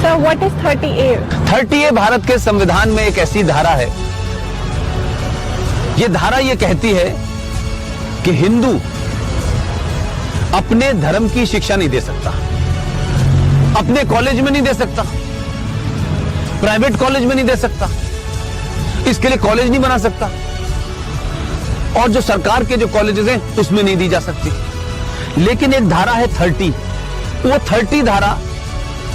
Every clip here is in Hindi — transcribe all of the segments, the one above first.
Sir what is 30A? 30A Bharat के संविधान में एक ऐसी धारा है, ये धारा ये कहती है कि हिंदू अपने धर्म की शिक्षा नहीं दे सकता, अपने कॉलेज में नहीं दे सकता, प्राइवेट कॉलेज में नहीं दे सकता, इसके लिए कॉलेज नहीं बना सकता, और जो सरकार के जो कॉलेजेस हैं उसमें नहीं दी जा सकती। लेकिन एक धारा है 30, वो 30 धारा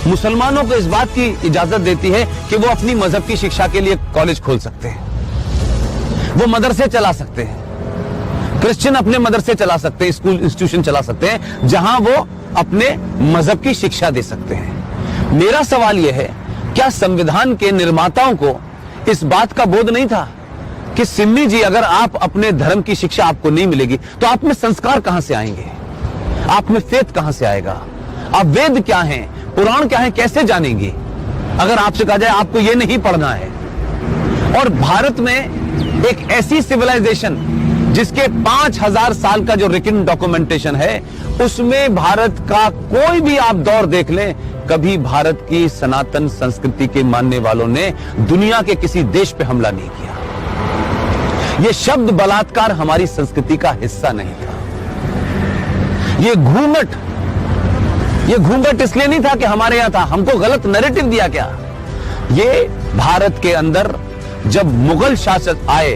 मुसलमानों को इस बात की इजाजत देती है कि वो अपनी मजहब की शिक्षा के लिए कॉलेज खोल सकते हैं, वो मदरसे चला सकते हैं, क्रिश्चियन अपने मदरसे चला सकते हैं, स्कूल इंस्टीट्यूशन चला सकते हैं जहां वो अपने मजहब की शिक्षा दे सकते हैं। मेरा सवाल यह है, क्या संविधान के निर्माताओं को इस बात का बोध नहीं था कि सिम्मी जी, अगर आप अपने धर्म की शिक्षा आपको नहीं मिलेगी तो आप में संस्कार कहां से आएंगे, आप में फेथ कहां से आएगा, आप वेद क्या हैं, पुराण क्या है, कैसे जानेंगे अगर आपसे कहा जाए आपको यह नहीं पढ़ना है। और भारत में एक ऐसी सिविलाइजेशन जिसके 5000 साल का जो रिटन डॉक्यूमेंटेशन है, उसमें भारत का कोई भी आप दौर देख लें, कभी भारत की सनातन संस्कृति के मानने वालों ने दुनिया के किसी देश पे हमला नहीं किया। यह शब्द बलात्कार हमारी संस्कृति का हिस्सा नहीं था। ये घूंघट इसलिए नहीं था कि हमारे यहां था, हमको गलत नैरेटिव दिया क्या। ये भारत के अंदर जब मुगल शासक आए,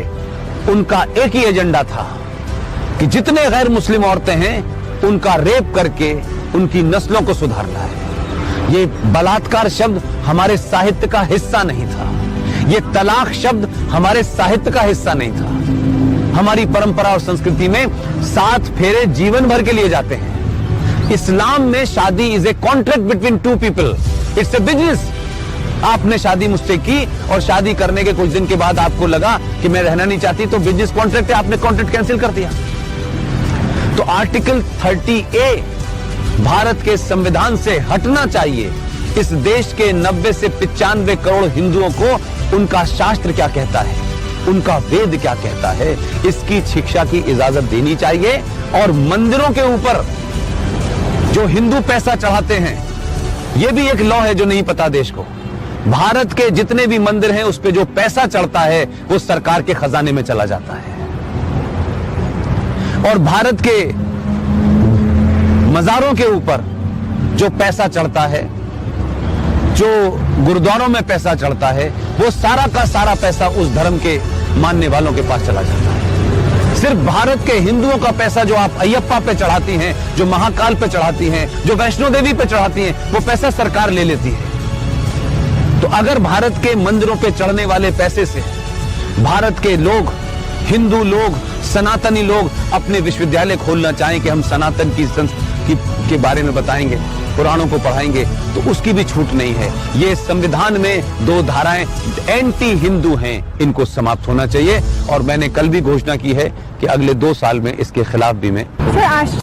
उनका एक ही एजेंडा था कि जितने गैर मुस्लिम औरतें हैं उनका रेप करके उनकी नस्लों को सुधारना है। ये बलात्कार शब्द हमारे साहित्य का हिस्सा नहीं था, ये तलाक शब्द हमारे साहित्य का हिस्सा नहीं था। हमारी परंपरा और संस्कृति में 7 फेरे जीवन भर के लिए जाते हैं। इस्लाम में शादी is a contract between 2 people, it's a business. आपने शादी मुझसे की और शादी करने के कुछ दिन के बाद आपको लगा कि मैं रहना नहीं चाहती, तो बिजनेस कॉन्ट्रैक्ट है, आपने कॉन्ट्रैक्ट कैंसिल कर दिया। तो आर्टिकल 30A भारत के संविधान से हटना चाहिए। इस देश के 90 से 95 करोड़ हिंदुओं को उनका शास्त्र क्या कहता है, उनका वेद क्या कहता है, इसकी शिक्षा की इजाजत देनी चाहिए। और मंदिरों के ऊपर जो हिंदू पैसा चढ़ाते हैं, यह भी एक लॉ है जो नहीं पता देश को। भारत के जितने भी मंदिर हैं उस पे जो पैसा चढ़ता है वो सरकार के खजाने में चला जाता है। और भारत के मजारों के ऊपर जो पैसा चढ़ता है, जो गुरुद्वारों में पैसा चढ़ता है, वो सारा का सारा पैसा उस धर्म के मानने वालों के पास चला जाता है। सिर्फ भारत के हिंदुओं का पैसा जो आप अयप्पा पे चढ़ाती हैं, जो महाकाल पे चढ़ाती हैं, जो वैष्णो देवी पे चढ़ाती हैं, वो पैसा सरकार ले लेती है। तो अगर भारत के मंदिरों पे चढ़ने वाले पैसे से भारत के लोग, हिंदू लोग, सनातनी लोग अपने विश्वविद्यालय खोलना चाहें कि हम सनातन की संस्कृति के बारे में बताएंगे, पुराणों को पढ़ाएंगे, तो उसकी भी छूट नहीं है। ये संविधान में 2 धाराएं एंटी हिंदू हैं, इनको समाप्त होना चाहिए। और मैंने कल भी घोषणा की है कि अगले 2 साल में इसके खिलाफ भी मैं